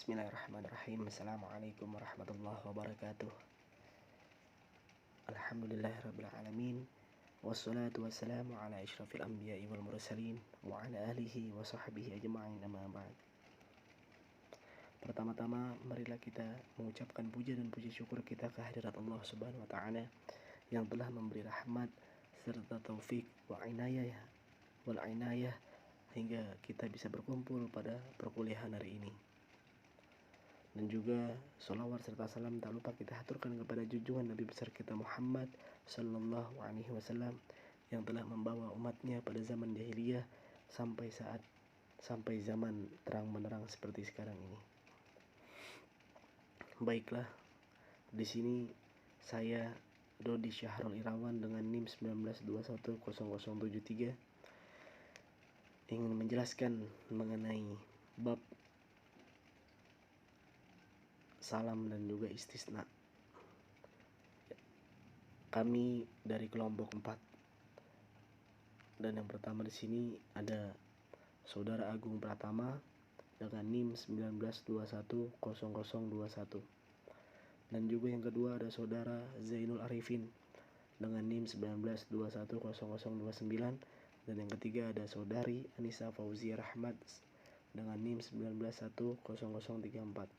Bismillahirrahmanirrahim. Assalamualaikum warahmatullahi wabarakatuh. Alhamdulillahirabbil alamin. Wassalatu wassalamu ala asyrafil anbiya'i wal mursalin wa ala alihi wa sahbihi ajma'in, amma ba'd. Pertama-tama marilah kita mengucapkan puja dan puji syukur kita kehadirat Allah Subhanahu wa taala yang telah memberi rahmat serta taufik wal inayah hingga kita bisa berkumpul pada perkuliahan hari ini. Dan juga sholawat serta salam tak lupa kita haturkan kepada junjungan Nabi besar kita Muhammad sallallahu alaihi wasallam yang telah membawa umatnya pada zaman jahiliyah sampai zaman terang benderang seperti sekarang ini. Baiklah, di sini saya Dodi Syahrul Irawan dengan NIM 19210073 ingin menjelaskan mengenai bab salam dan juga istisna. Kami dari kelompok 4. Dan yang pertama di sini ada Saudara Agung Pratama dengan NIM 19210021. Dan juga yang kedua ada Saudara Zainul Arifin dengan NIM 19210029. Dan yang ketiga ada Saudari Anissa Fauzia Rahmat dengan NIM 19210034.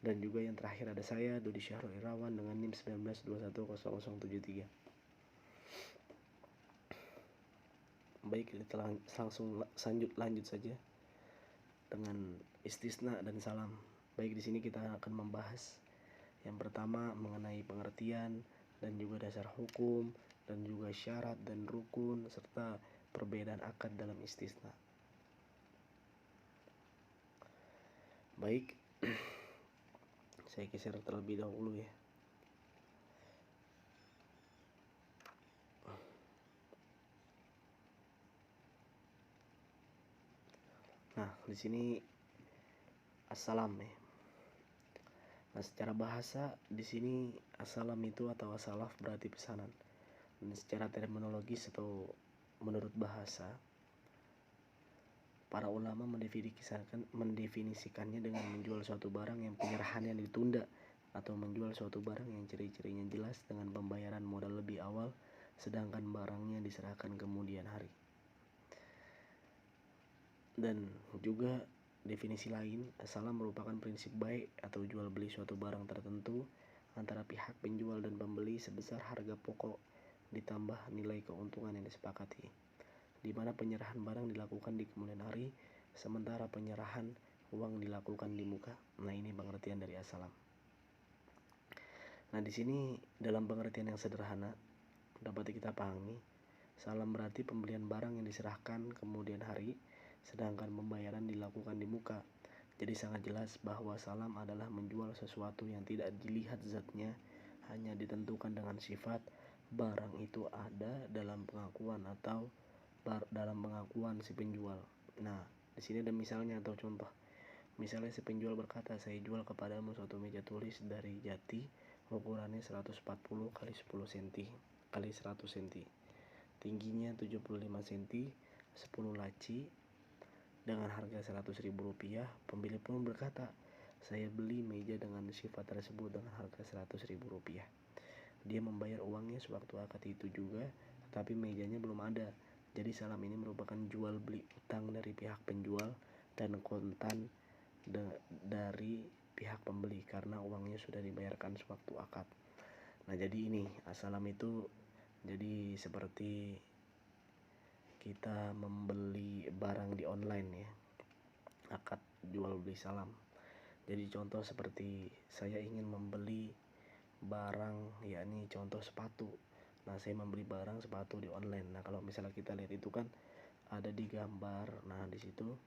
Dan juga yang terakhir ada saya Dodi Syahrul Irawan dengan NIM 19210073. Baik, kita langsung lanjut saja dengan istisna dan salam. Baik, di sini kita akan membahas yang pertama mengenai pengertian dan juga dasar hukum dan juga syarat dan rukun serta perbedaan akad dalam istisna. Baik, saya geser terlebih dahulu ya. Nah, di sini assalam ya. Nah, secara bahasa di sini assalam itu atau assalaf berarti pesanan. Dan secara terminologis atau menurut bahasa, para ulama mendefinisikannya dengan menjual suatu barang yang penyerahannya ditunda atau menjual suatu barang yang ciri-cirinya jelas dengan pembayaran modal lebih awal sedangkan barangnya diserahkan kemudian hari. Dan juga definisi lain, assalam merupakan prinsip baik atau jual beli suatu barang tertentu antara pihak penjual dan pembeli sebesar harga pokok ditambah nilai keuntungan yang disepakati, di mana penyerahan barang dilakukan di kemudian hari sementara penyerahan uang dilakukan di muka. Nah, ini pengertian dari assalam. Nah, di sini dalam pengertian yang sederhana dapat kita pahami, salam berarti pembelian barang yang diserahkan kemudian hari sedangkan pembayaran dilakukan di muka. Jadi sangat jelas bahwa salam adalah menjual sesuatu yang tidak dilihat zatnya, hanya ditentukan dengan sifat barang itu ada dalam pengakuan atau dalam pengakuan si penjual. Nah, di sini ada misalnya atau contoh. Misalnya si penjual berkata, saya jual kepadamu suatu meja tulis dari jati, ukurannya 140 x 10 cm x 100 cm, tingginya 75 cm, 10 laci, dengan harga Rp100.000. Pembeli pun berkata, saya beli meja dengan sifat tersebut dengan harga Rp100.000. Dia membayar uangnya sewaktu akad itu juga, tetapi mejanya belum ada. Jadi salam ini merupakan jual beli utang dari pihak penjual dan kontan dari pihak pembeli karena uangnya sudah dibayarkan sewaktu akad. Nah, jadi ini assalam itu jadi seperti kita membeli barang di online ya, akad jual beli salam. Jadi contoh seperti saya ingin membeli barang, yakni contoh sepatu. Nah, saya membeli barang sepatu di online. Nah, kalau misalnya kita lihat itu kan ada di gambar. Nah, di situ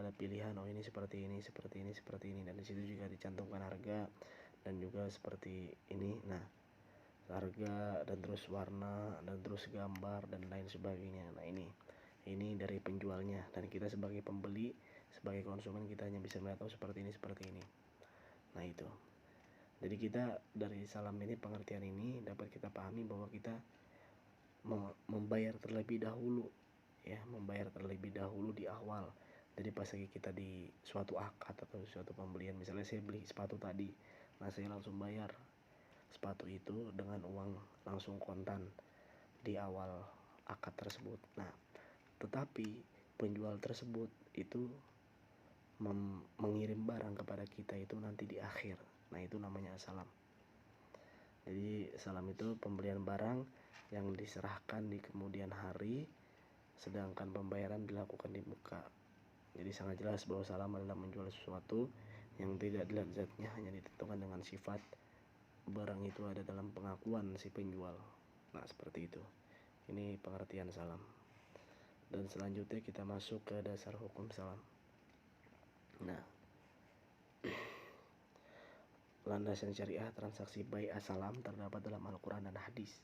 ada pilihan, oh ini seperti ini, seperti ini, seperti ini, dan di situ juga dicantumkan harga dan juga seperti ini. Nah, harga dan terus warna dan terus gambar dan lain sebagainya. Nah, ini dari penjualnya, dan kita sebagai pembeli, sebagai konsumen, kita hanya bisa melihat seperti ini. Nah, itu. Jadi kita dari salam ini, pengertian ini dapat kita pahami bahwa kita membayar terlebih dahulu ya, membayar terlebih dahulu di awal Jadi pas lagi kita di suatu akad atau suatu pembelian, misalnya saya beli sepatu tadi, nah saya langsung bayar sepatu itu dengan uang langsung kontan di awal akad tersebut. Nah, tetapi penjual tersebut itu mengirim barang kepada kita itu nanti di akhir. Nah, itu namanya salam. Jadi salam itu pembelian barang yang diserahkan di kemudian hari, sedangkan pembayaran dilakukan di muka. Jadi sangat jelas bahwa salam adalah menjual sesuatu yang tidak dilihat zatnya, hanya ditentukan dengan sifat barang itu ada dalam pengakuan si penjual. Nah, seperti itu. Ini pengertian salam. Dan selanjutnya kita masuk ke dasar hukum salam. Nah, landasan syariah transaksi bai' salam terdapat dalam Al-Quran dan hadis.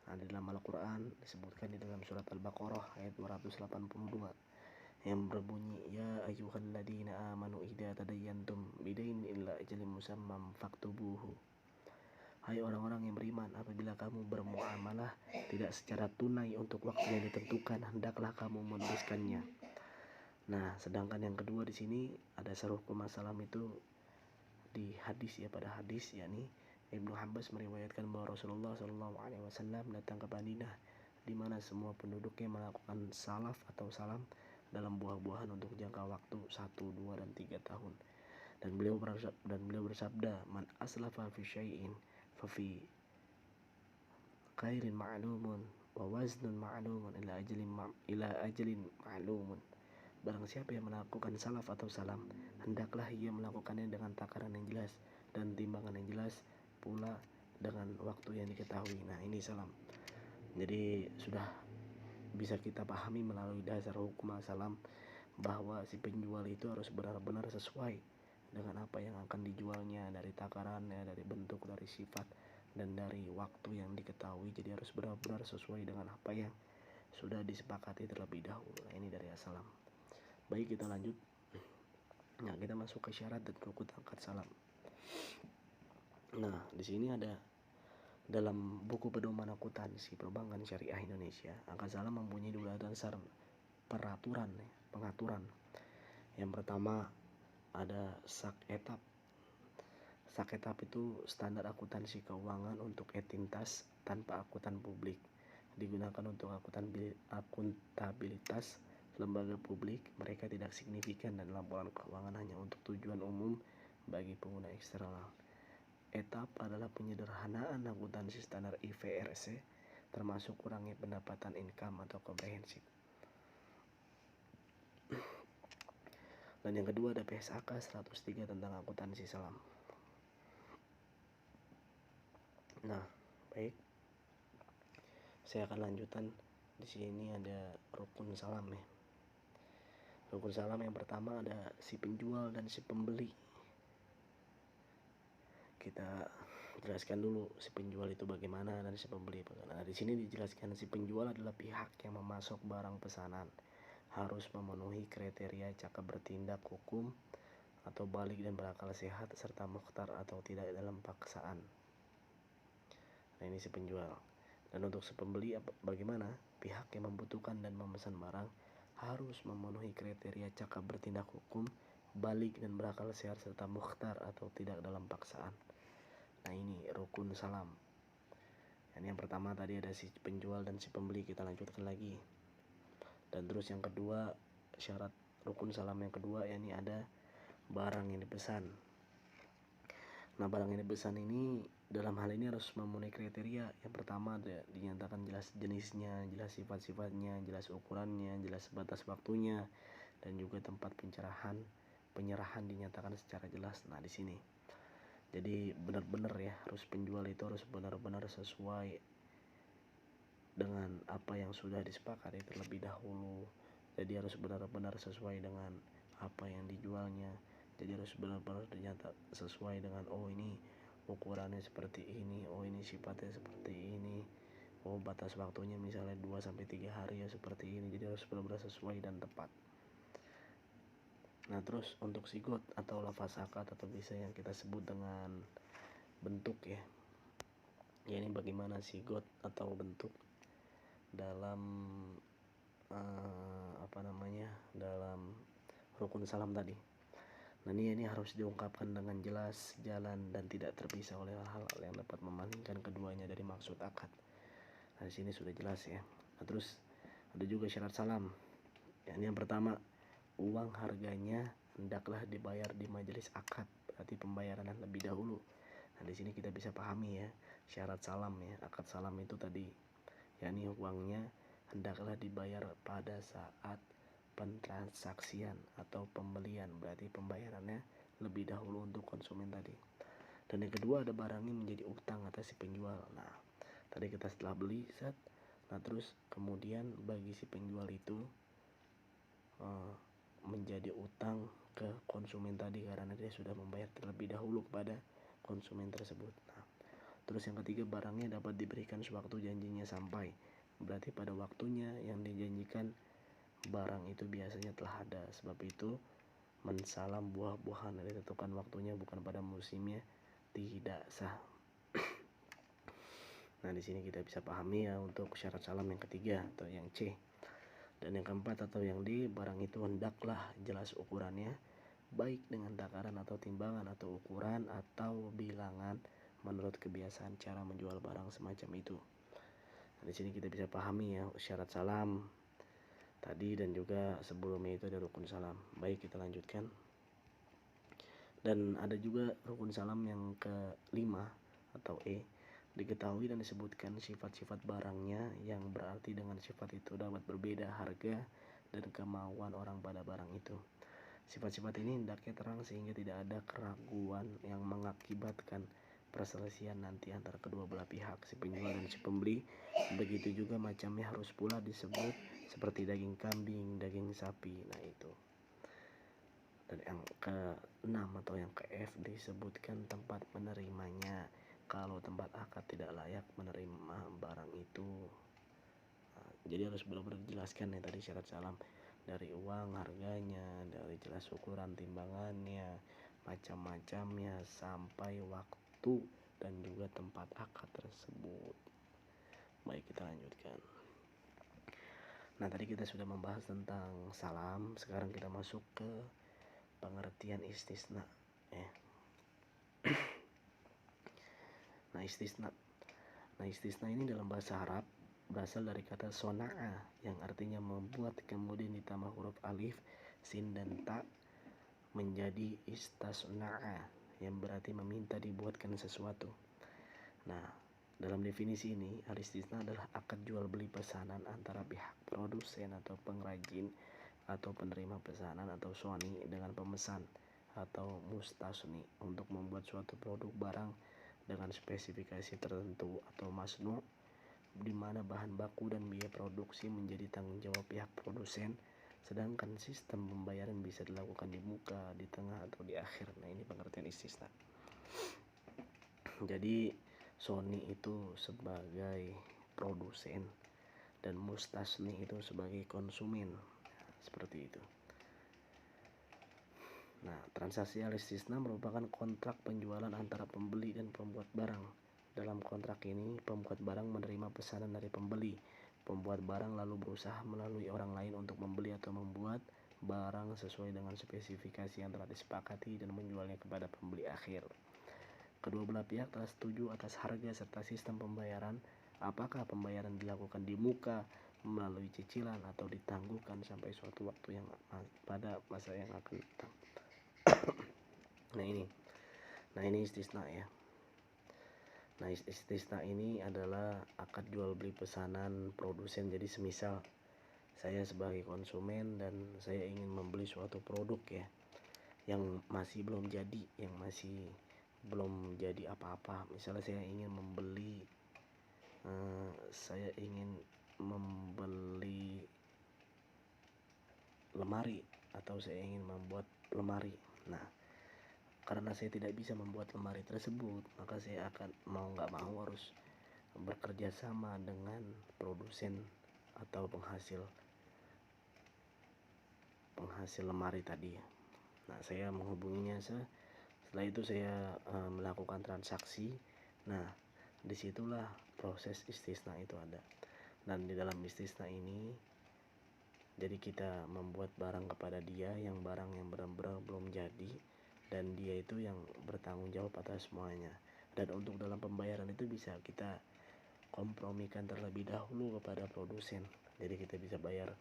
Nah, di dalam Al-Quran disebutkan di dalam surat Al-Baqarah ayat 282 yang berbunyi, ya ayyuhalladzina amanu idza tadayyantum bidainin ila ajalin musamman faktubuhu. Hai orang-orang yang beriman, apabila kamu bermuamalah tidak secara tunai untuk waktu yang ditentukan, hendaklah kamu menuliskannya. Nah, sedangkan yang kedua di sini ada syarah hukum salam itu di hadis, ya, pada hadis, yakni Ibnu Abbas meriwayatkan bahwa Rasulullah SAW datang ke Madinah, di mana semua penduduknya melakukan salaf atau salam dalam buah-buahan untuk jangka waktu 1, 2, dan 3 tahun. Dan beliau bersabda, man aslafa fi syai'in fa fi khairin ma'lumun wa waznun ma'lumun ila ajalin ma'lumun. Barang siapa yang melakukan salaf atau salam, hendaklah ia melakukannya dengan takaran yang jelas dan timbangan yang jelas, pula dengan waktu yang diketahui. Nah, ini salam. Jadi sudah bisa kita pahami melalui dasar hukum salam bahwa si penjual itu harus benar-benar sesuai dengan apa yang akan dijualnya, dari takarannya, dari bentuk, dari sifat, dan dari waktu yang diketahui. Jadi harus benar-benar sesuai dengan apa yang sudah disepakati terlebih dahulu. Nah, ini dari salam. Baik, kita lanjut. Nah, kita masuk ke syarat dan rukun akad salam. Nah, di sini ada dalam buku pedoman akuntansi perbankan syariah Indonesia, akad salam mempunyai 2 dasar pengaturan. Yang pertama ada sak etap. Sak etap itu standar akuntansi keuangan untuk etintas tanpa akuntan publik, digunakan untuk akuntabilitas lembaga publik. Mereka tidak signifikan dan laporan keuangan hanya untuk tujuan umum bagi pengguna eksternal. Etap adalah penyederhanaan akuntansi standar IFRS, termasuk kurangnya pendapatan income atau komprehensif. Dan yang kedua ada PSAK 103 tentang akuntansi salam. Nah, baik. Saya akan lanjutkan. Di sini ada rukun salam, ya. Rukun salam yang pertama ada si penjual dan si pembeli. Kita jelaskan dulu si penjual itu bagaimana dan si pembeli bagaimana. Nah, di sini dijelaskan si penjual adalah pihak yang memasok barang pesanan, harus memenuhi kriteria cakap bertindak hukum atau balik dan berakal sehat serta mukhtar atau tidak dalam paksaan. Nah, ini si penjual. Dan untuk si pembeli bagaimana? Pihak yang membutuhkan dan memesan barang harus memenuhi kriteria cakap bertindak hukum, balik dan berakal sehat serta mukhtar atau tidak dalam paksaan. Nah, ini rukun salam. Yang pertama tadi ada si penjual dan si pembeli, kita lanjutkan lagi. Dan terus yang kedua, syarat rukun salam yang kedua, yakni ada barang yang dipesan. Nah, barang yang dipesan ini dalam hal ini harus memenuhi kriteria. Yang pertama ada dinyatakan jelas jenisnya, jelas sifat-sifatnya, jelas ukurannya, jelas batas waktunya, dan juga tempat penyerahan dinyatakan secara jelas. Nah, di sini jadi benar-benar, ya, harus penjual itu harus benar-benar sesuai dengan apa yang sudah disepakati terlebih dahulu. Jadi harus benar-benar sesuai dengan apa yang dijualnya. Jadi harus benar-benar ternyata sesuai dengan, oh ini ukurannya seperti ini, oh ini sifatnya seperti ini, oh batas waktunya misalnya 2-3 hari ya seperti ini. Jadi harus benar-benar sesuai dan tepat. Nah, terus untuk sigot atau lafaz akad atau bisa yang kita sebut dengan bentuk, ya. Ya, ini bagaimana sigot atau bentuk dalam dalam rukun salam tadi. Nah ini harus diungkapkan dengan jelas, jalan, dan tidak terpisah oleh hal-hal yang dapat memalingkan keduanya dari maksud akad. Nah di sini sudah jelas ya. Nah, terus ada juga syarat salam. Yang pertama, uang harganya hendaklah dibayar di majelis akad, berarti pembayaran lebih dahulu. Nah di sini kita bisa pahami ya syarat salam ya. Akad salam itu tadi, yakni uangnya hendaklah dibayar pada saat pentransaksian atau pembelian, berarti pembayarannya lebih dahulu untuk konsumen tadi. Dan yang kedua, ada barangnya menjadi utang atas si penjual. Nah tadi kita setelah beli set, nah terus kemudian bagi si penjual itu menjadi utang ke konsumen tadi karena dia sudah membayar terlebih dahulu kepada konsumen tersebut. Nah, terus yang ketiga, barangnya dapat diberikan sewaktu janjinya sampai, berarti pada waktunya yang dijanjikan barang itu biasanya telah ada. Sebab itu mensalam buah-buahan yang ditentukan waktunya bukan pada musimnya tidak sah. Nah di sini kita bisa pahami ya untuk syarat salam yang ketiga atau yang C. Dan yang keempat atau yang D, barang itu hendaklah jelas ukurannya, baik dengan takaran atau timbangan atau ukuran atau bilangan menurut kebiasaan cara menjual barang semacam itu. Nah, di sini kita bisa pahami ya syarat salam tadi, dan juga sebelumnya itu ada rukun salam. Baik, kita lanjutkan. Dan ada juga rukun salam yang kelima atau E. Diketahui dan disebutkan sifat-sifat barangnya yang berarti dengan sifat itu dapat berbeda harga dan kemauan orang pada barang itu. Sifat-sifat ini hendaknya terang sehingga tidak ada keraguan yang mengakibatkan perselisihan nanti antara kedua belah pihak, si penjual dan si pembeli. Begitu juga macamnya harus pula disebut seperti daging kambing, daging sapi. Nah itu. Dan yang ke-6 atau yang ke-F, disebutkan tempat menerimanya. Kalau tempat akad tidak layak menerima barang itu, nah, jadi harus benar-benar dijelaskan ya tadi syarat salam, dari uang harganya, dari jelas ukuran timbangannya, macam-macamnya, sampai waktu dan juga tempat akad tersebut. Baik, kita lanjutkan. Nah tadi kita sudah membahas tentang salam. Sekarang kita masuk ke pengertian istisna ya. Nah istisna ini dalam bahasa Arab berasal dari kata sona'a yang artinya membuat, kemudian ditambah huruf alif, sin dan ta menjadi istasna'a yang berarti meminta dibuatkan sesuatu. Nah dalam definisi ini, al-istisna adalah akad jual beli pesanan antara pihak produsen atau pengrajin atau penerima pesanan atau soni dengan pemesan atau mustasni untuk membuat suatu produk barang dengan spesifikasi tertentu atau masnu, di mana bahan baku dan biaya produksi menjadi tanggung jawab pihak produsen, sedangkan sistem pembayaran bisa dilakukan di muka, di tengah, atau di akhir. Nah ini pengertian istisna. Jadi Sony itu sebagai produsen dan mustasni itu sebagai konsumen, seperti itu. Nah, transaksi al-istisna merupakan kontrak penjualan antara pembeli dan pembuat barang. Dalam kontrak ini, pembuat barang menerima pesanan dari pembeli. Pembuat barang lalu berusaha melalui orang lain untuk membeli atau membuat barang sesuai dengan spesifikasi yang telah disepakati dan menjualnya kepada pembeli akhir. Kedua belah pihak telah setuju atas harga serta sistem pembayaran. Apakah pembayaran dilakukan di muka, melalui cicilan, atau ditangguhkan sampai suatu waktu yang pada masa yang akan datang. Nah ini istisna ya. Nah istisna ini adalah akad jual beli pesanan produsen. Jadi semisal saya sebagai konsumen dan saya ingin membeli suatu produk ya, yang masih belum jadi, apa-apa. Misalnya saya ingin membeli lemari, atau saya ingin membuat lemari. Nah karena saya tidak bisa membuat lemari tersebut, maka saya akan mau nggak mau harus bekerja sama dengan produsen atau penghasil lemari tadi. Nah saya menghubunginya, setelah itu saya melakukan transaksi. Nah disitulah proses istisna itu ada. Dan di dalam istisna ini Jadi kita membuat barang kepada dia, yang barang yang benar-benar belum jadi, dan dia itu yang bertanggung jawab atas semuanya. Dan untuk dalam pembayaran itu bisa kita kompromikan terlebih dahulu kepada produsen. Jadi kita bisa bayar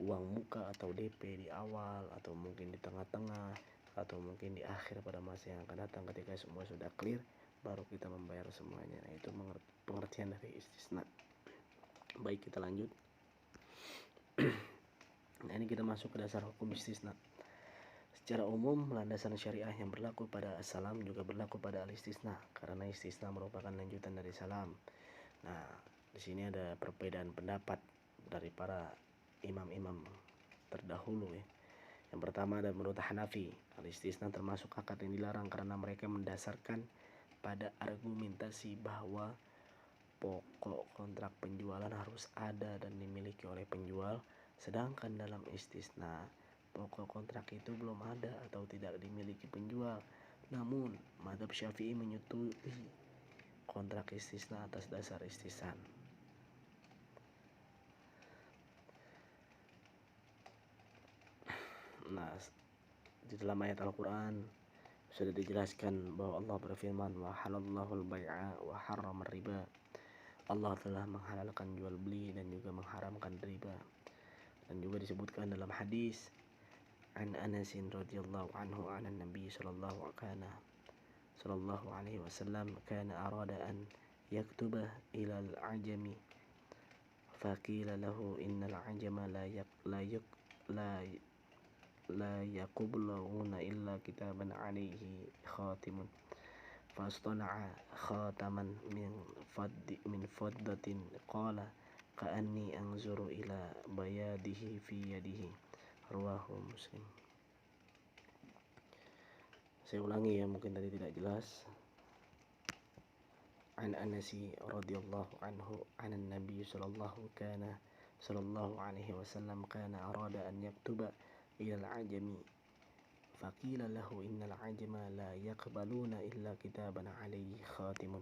uang muka atau DP di awal, atau mungkin di tengah-tengah, atau mungkin di akhir pada masa yang akan datang ketika semua sudah clear, baru kita membayar semuanya. Nah, itu pengertian dari istisna. Baik, kita lanjut. Nah, ini kita masuk ke dasar hukum istisna. Secara umum, landasan syariah yang berlaku pada as-salam juga berlaku pada al-istisna, karena istisna merupakan lanjutan dari salam. Nah, di sini ada perbedaan pendapat dari para imam-imam terdahulu ya. Yang pertama ada menurut Hanafi, al-istisna termasuk akad yang dilarang karena mereka mendasarkan pada argumentasi bahwa pokok kontrak penjualan harus ada dan dimiliki oleh penjual, sedangkan dalam istisna pokok kontrak itu belum ada atau tidak dimiliki penjual. Namun, mazhab Syafi'i menyetujui kontrak istisna atas dasar istisna. Nah, di dalam ayat Al-Quran sudah dijelaskan bahwa Allah berfirman, wa halallahu al-bai'a wa harrama riba. Allah telah menghalalkan jual beli dan juga mengharamkan riba. Dan juga disebutkan dalam hadis an Anas radhiyallahu anhu an Nabi sallallahu alaihi wasallam kana arada an yaktuba ila al-ajami faqila lahu innal ajama la yaqbuluna illa kitaban alaihi khatimun fastana'a khataman min faddatin qala ka'anni anzuru ila bayadihi fi yadihi, rawahu Muslim. Saya ulangi ya, mungkin tadi tidak jelas. An Anas radhiyallahu anhu an Nabi sallallahu alaihi wasallam kana arada an yaktuba ila al-ajami faqila lahu innal ajama la yaqbaluna illa kitaban alaihi khatimun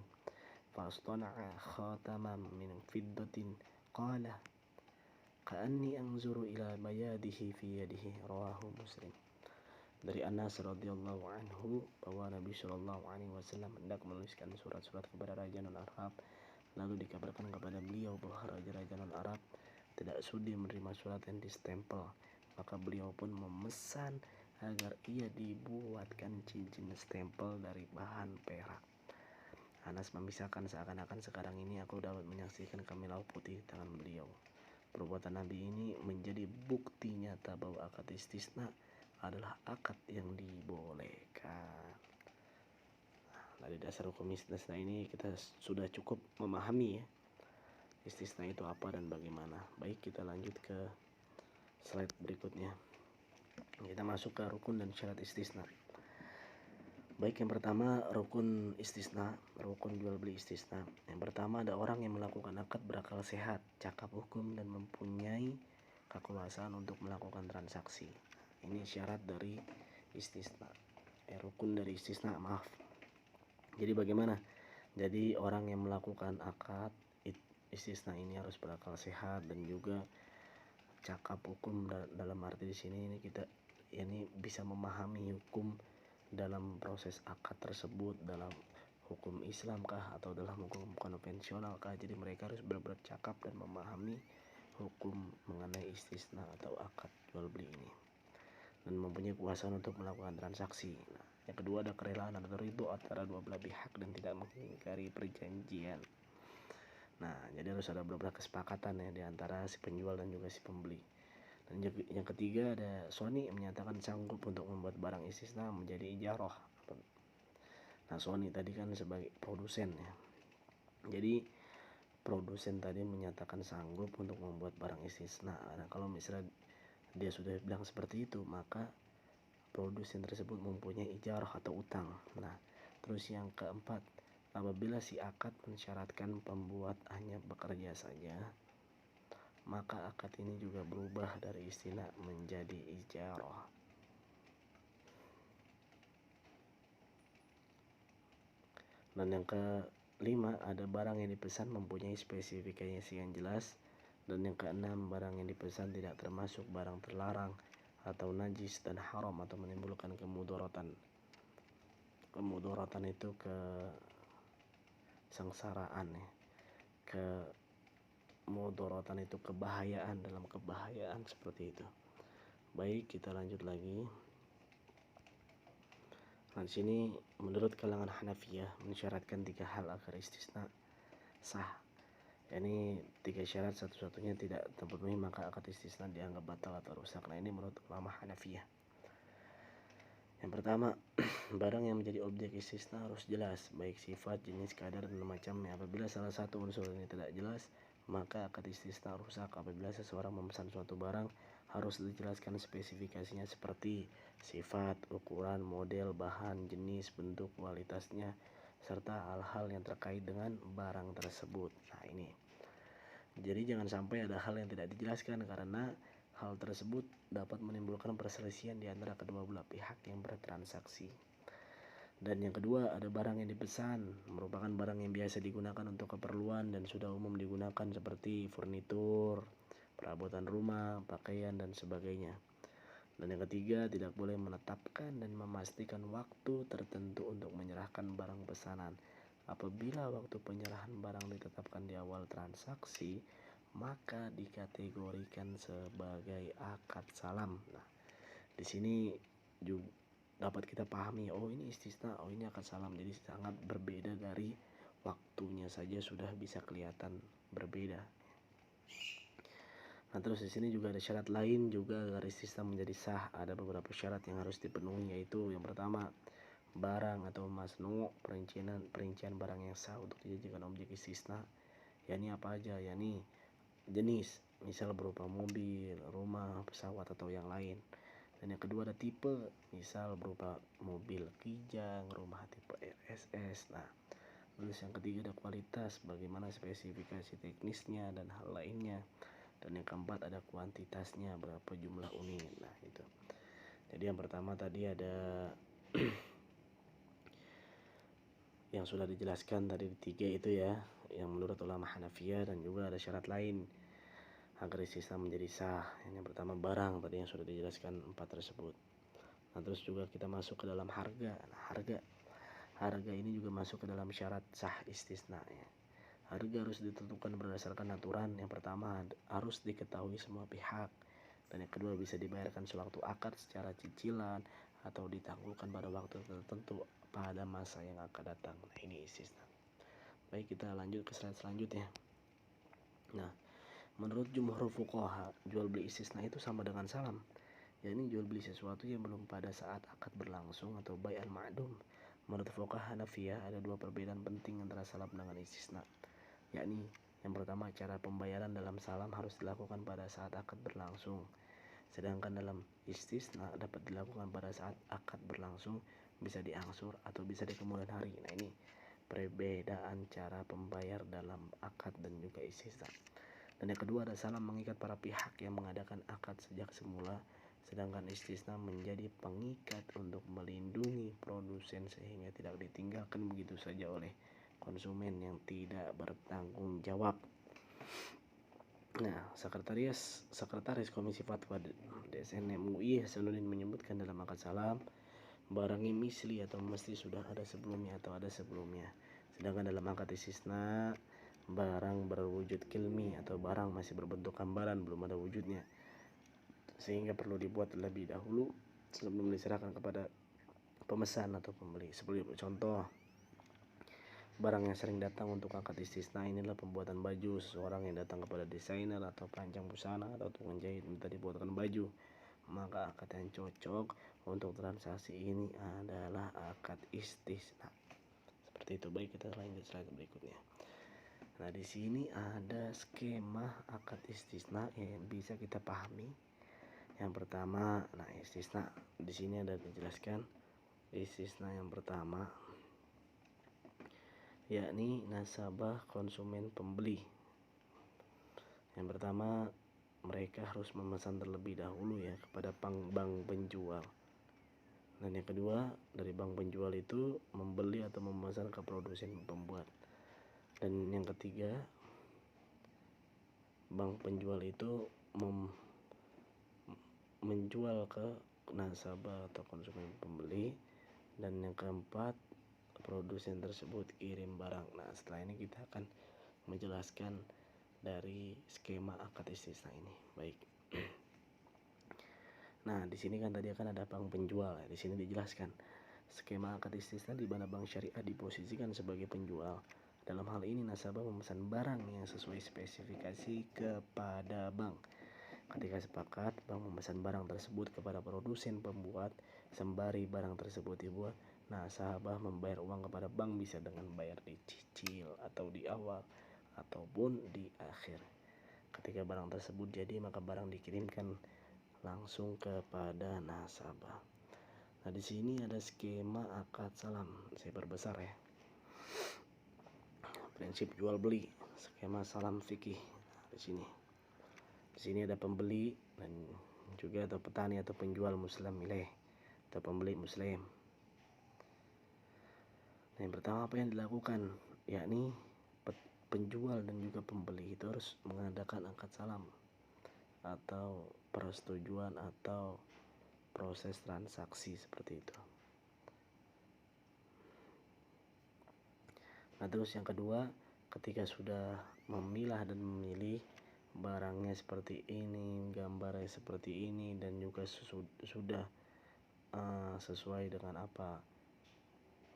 fastana'a khataman min fiddatin qala ka'anni anzuru ila bayadihi fi yadihi, rawahu Muslim. Dari Anas radhiyallahu anhu bahwa Nabi sallallahu alaihi wasallam hendak menuliskan surat-surat kepada raja non-Arab, lalu dikabarkan kepada beliau bahwa raja-raja non-Arab tidak sudi menerima surat yang distempel, maka beliau pun memesan agar ia dibuatkan cincin stempel dari bahan perak. Anas memisahkan, seakan-akan sekarang ini aku dapat menyaksikan kemilau putih di tangan beliau. Perbuatan Nabi ini menjadi bukti nyata bahwa akad istisna adalah akad yang dibolehkan. Nah, dari dasar hukum istisna ini kita sudah cukup memahami ya, istisna itu apa dan bagaimana. Baik, kita lanjut ke slide berikutnya. Kita masuk ke rukun dan syarat istisna. Baik, yang pertama rukun istisna, rukun jual beli istisna. Yang pertama ada orang yang melakukan akad berakal sehat, cakap hukum dan mempunyai kekuasaan untuk melakukan transaksi. Ini syarat dari istisna. Rukun dari istisna, maaf. Jadi bagaimana? Jadi orang yang melakukan akad istisna ini harus berakal sehat dan juga cakap hukum. Dalam arti di sini ini kita ini bisa memahami hukum dalam proses akad tersebut, dalam hukum Islam kah atau dalam hukum konvensional kah. Jadi mereka harus benar-benar cakap dan memahami hukum mengenai istisna atau akad jual beli ini dan mempunyai kuasa untuk melakukan transaksi. Nah, yang kedua ada kerelaan atau ridho antara dua belah pihak dan tidak mengingkari perjanjian. Nah, jadi harus ada beberapa kesepakatan ya di antara si penjual dan juga si pembeli. Dan yang ketiga ada Sony menyatakan sanggup untuk membuat barang istisna menjadi ijarah. Nah, Sony tadi kan sebagai produsen ya. Jadi produsen tadi menyatakan sanggup untuk membuat barang istisna. Nah, kalau misalnya dia sudah bilang seperti itu, maka produsen tersebut mempunyai ijarah atau utang. Nah, terus yang keempat, apabila si akad mensyaratkan pembuat hanya bekerja saja, maka akad ini juga berubah dari istilah menjadi ijarah. Dan yang kelima, ada barang yang dipesan mempunyai spesifikasi yang jelas Dan yang keenam, barang yang dipesan tidak termasuk barang terlarang atau najis dan haram atau menimbulkan kemudaratan. Kemudaratan itu kesengsaraan ya. Kemudaratan itu kebahayaan, dalam kebahayaan seperti itu. Baik, kita lanjut lagi. Nah, di sini menurut kalangan Hanafiyah mensyaratkan 3 hal agar istisna sah. Ini 3 syarat, satu-satunya tidak terpenuhi maka akad istisna dianggap batal atau rusak. Nah, ini menurut ulama Hanafiyah. Yang pertama, barang yang menjadi objek istisna harus jelas, baik sifat, jenis, kadar, dan macamnya. Apabila salah satu unsur ini tidak jelas, maka akad istisna rusak. Apabila seseorang memesan suatu barang, harus dijelaskan spesifikasinya seperti sifat, ukuran, model, bahan, jenis, bentuk, kualitasnya, serta hal-hal yang terkait dengan barang tersebut. Nah, ini. Jadi jangan sampai ada hal yang tidak dijelaskan, karena hal tersebut dapat menimbulkan perselisihan di antara kedua belah pihak yang bertransaksi. Dan yang kedua, ada barang yang dipesan merupakan barang yang biasa digunakan untuk keperluan dan sudah umum digunakan seperti furnitur, perabotan rumah, pakaian, dan sebagainya. Dan yang ketiga, tidak boleh menetapkan dan memastikan waktu tertentu untuk menyerahkan barang pesanan. Apabila waktu penyerahan barang ditetapkan di awal transaksi, maka dikategorikan sebagai akad salam. Nah, di sini juga dapat kita pahami, oh ini istisna, oh ini akad salam. Jadi sangat berbeda, dari waktunya saja sudah bisa kelihatan berbeda. Nah, terus di sini juga ada syarat lain juga agar istisna menjadi sah. Ada beberapa syarat yang harus dipenuhi, yaitu yang pertama, barang atau masnu, perincian barang yang sah untuk dijadikan objek istisna. Yakni apa aja? Yakni jenis, misal berupa mobil, rumah, pesawat, atau yang lain. Dan yang kedua ada tipe, misal berupa mobil Kijang, rumah tipe RSS. Nah, terus yang ketiga ada kualitas, bagaimana spesifikasi teknisnya dan hal lainnya. Dan yang keempat ada kuantitasnya, berapa jumlah unit. Nah, itu. Jadi yang pertama tadi ada yang sudah dijelaskan tadi di 3 itu ya, yang menurut ulama Hanafiyah. Dan juga ada syarat lain agar istisna menjadi sah. Yang pertama barang, tadi yang sudah dijelaskan 4 tersebut. Nah, terus juga kita masuk ke dalam harga. Nah, harga ini juga masuk ke dalam syarat sah istisna ya. Harga harus ditentukan berdasarkan aturan. Yang pertama, harus diketahui semua pihak. Dan yang kedua, bisa dibayarkan sewaktu akad secara cicilan atau ditangguhkan pada waktu tertentu pada masa yang akan datang. Nah, ini istisna. Baik, kita lanjut ke slide selanjutnya. Nah, menurut jumhur fuqaha, jual beli istisna itu sama dengan salam. Yakni jual beli sesuatu yang belum pada saat akad berlangsung atau bai' al-ma'dum. Menurut fuqaha Hanafiyah ada 2 perbedaan penting antara salam dengan istisna. Yakni yang pertama, cara pembayaran dalam salam harus dilakukan pada saat akad berlangsung. Sedangkan dalam istisna dapat dilakukan pada saat akad berlangsung, bisa diangsur atau bisa di kemudian hari. Nah, ini perbedaan cara pembayar dalam akad dan juga istisna. Dan yang kedua ada salam mengikat para pihak yang mengadakan akad sejak semula, sedangkan istisna menjadi pengikat untuk melindungi produsen sehingga tidak ditinggalkan begitu saja oleh konsumen yang tidak bertanggung jawab. Nah, Sekretaris Komisi Fatwa DSN MUI Hasanuddin menyebutkan dalam akad salam, barang yang misli atau mesti sudah ada sebelumnya atau ada sebelumnya. Sedangkan dalam akad istisna, barang berwujud kilmi atau barang masih berbentuk gambaran, belum ada wujudnya, sehingga perlu dibuat terlebih dahulu sebelum diserahkan kepada pemesan atau pembeli. Seperti contoh, barang yang sering datang untuk akad istisna inilah pembuatan baju. Seseorang yang datang kepada desainer atau perancang busana atau tukang jahit minta dibuatkan baju, maka akad yang cocok untuk transaksi ini adalah akad istisna. Seperti itu. Baik, kita lanjut slide berikutnya. Nah, di sini ada skema akad istisna yang bisa kita pahami. Yang pertama, nah istisna di sini ada dijelaskan. Istisna yang pertama yakni nasabah konsumen pembeli. Yang pertama, mereka harus memesan terlebih dahulu ya kepada bank penjual. Dan yang kedua, dari bank penjual itu membeli atau memesan ke produsen pembuat. Dan yang ketiga, bank penjual itu menjual ke nasabah atau konsumen pembeli. Dan yang keempat, produsen tersebut kirim barang. Nah, setelah ini kita akan menjelaskan dari skema akad istisna ini. Baik. Nah, di sini kan tadi akan ada bank penjual. Di sini dijelaskan skema akad istisna di mana bank syariah diposisikan sebagai penjual. Dalam hal ini nasabah memesan barang yang sesuai spesifikasi kepada bank. Ketika sepakat, bank memesan barang tersebut kepada produsen pembuat. Sembari barang tersebut dibuat, nasabah membayar uang kepada bank bisa dengan bayar dicicil atau di awal ataupun di akhir. Ketika barang tersebut jadi, maka barang dikirimkan langsung kepada nasabah. Nah, di sini ada skema akad salam. Saya perbesar ya. Prinsip jual beli, skema salam fikih. Nah, di sini ada pembeli dan juga atau petani atau penjual muslim ilaih atau pembeli muslim. Nah, yang pertama apa yang dilakukan, yakni penjual dan juga pembeli itu harus mengadakan akad salam atau persetujuan atau proses transaksi seperti itu. Nah, terus yang kedua, ketika sudah memilah dan memilih barangnya seperti ini, gambarnya seperti ini, dan juga sudah sesuai dengan apa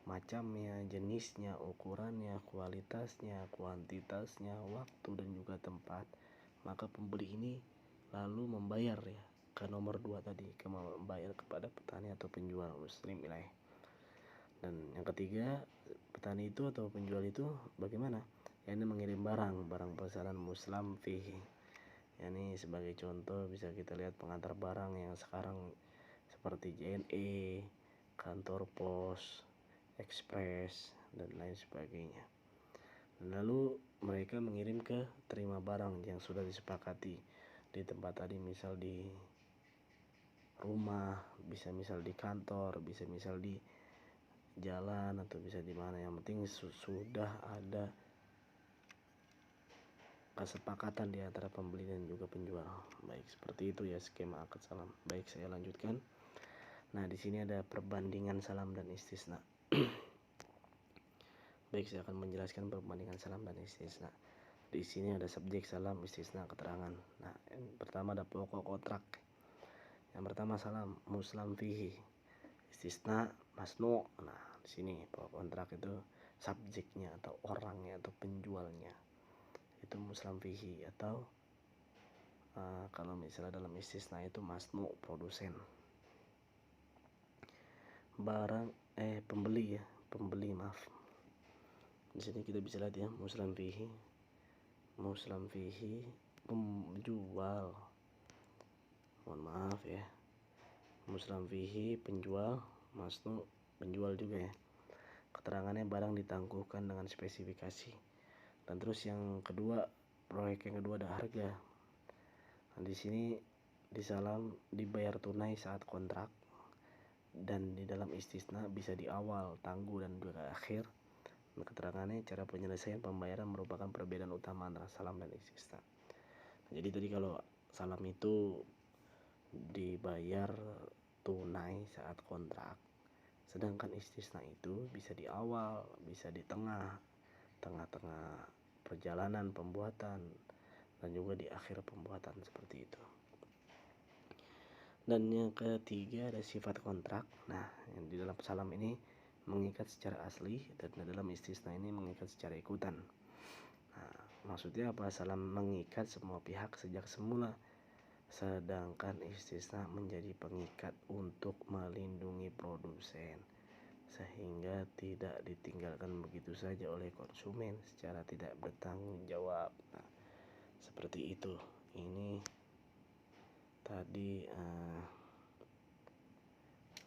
macamnya, jenisnya, ukurannya, kualitasnya, kuantitasnya, waktu dan juga tempat, maka pembeli ini lalu membayar ya ke nomor 2 tadi, membayar kepada petani atau penjual muslim ilaih. Dan yang ketiga, petani itu atau penjual itu bagaimana? Ini mengirim barang pesanan muslim fihi. Ini sebagai contoh bisa kita lihat pengantar barang yang sekarang seperti JNE, kantor pos, ekspres dan lain sebagainya. Lalu mereka mengirim ke terima barang yang sudah disepakati di tempat tadi, misal di rumah, bisa misal di kantor, bisa misal di jalan atau bisa di mana, yang penting sudah ada kesepakatan di antara pembeli dan juga penjual. Baik, seperti itu ya skema akad salam. Baik, saya lanjutkan. Nah, di sini ada perbandingan salam dan istisna. Baik, saya akan menjelaskan perbandingan salam dan istisna. Di sini ada subjek salam, istisna, keterangan. Nah, yang pertama ada pokok kontrak. Yang pertama salam muslim fihi, istisna masnu. Nah, di sini pokok kontrak itu subjeknya atau orangnya atau penjualnya itu muslim fihi, atau kalau misalnya dalam istisna itu masnu, produsen. Pembeli maaf. Di sini kita bisa lihat ya, muslim fihi penjual. Mohon maaf ya. Muslim fihi penjual, masnu penjual juga ya. Keterangannya barang ditangguhkan dengan spesifikasi. Dan terus yang kedua, proyek yang kedua ada harga. Nah, di sini di salam dibayar tunai saat kontrak, dan di dalam istisna bisa di awal, tangguh dan juga akhir. Nah, keterangannya cara penyelesaian pembayaran merupakan perbedaan utama antara salam dan istisna. Nah, jadi tadi kalau salam itu dibayar tunai saat kontrak, sedangkan istisna itu bisa di awal, bisa di tengah-tengah perjalanan pembuatan, dan juga di akhir pembuatan seperti itu. Dan yang ketiga ada sifat kontrak. Nah, yang di dalam salam ini mengikat secara asli, dan dalam istisna ini mengikat secara ikutan. Nah, maksudnya apa? Salam mengikat semua pihak sejak semula, sedangkan istisna menjadi pengikat untuk melindungi produsen sehingga tidak ditinggalkan begitu saja oleh konsumen secara tidak bertanggung jawab. Nah, seperti itu. Ini tadi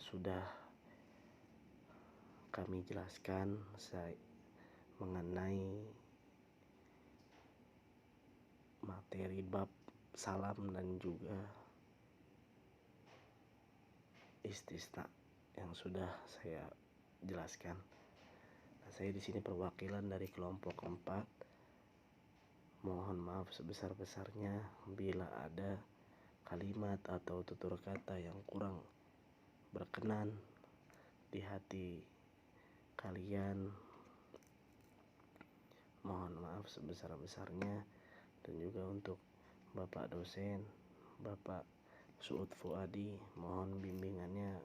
sudah kami jelaskan mengenai materi bab salam dan juga istisna yang sudah saya jelaskan. Nah, saya di sini perwakilan dari kelompok 4 Mohon maaf sebesar-besarnya bila ada kalimat atau tutur kata yang kurang berkenan di hati kalian. Mohon maaf sebesar-besarnya. Dan juga untuk Bapak dosen, Bapak Suud Fuadi, mohon bimbingannya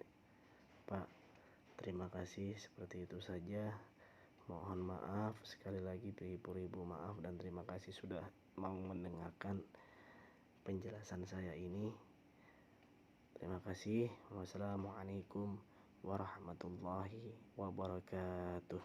Pak. Terima kasih, seperti itu saja. Mohon maaf sekali lagi, beribu-ribu maaf, dan terima kasih sudah mau mendengarkan penjelasan saya ini. Terima kasih. Wassalamualaikum warahmatullahi wabarakatuh.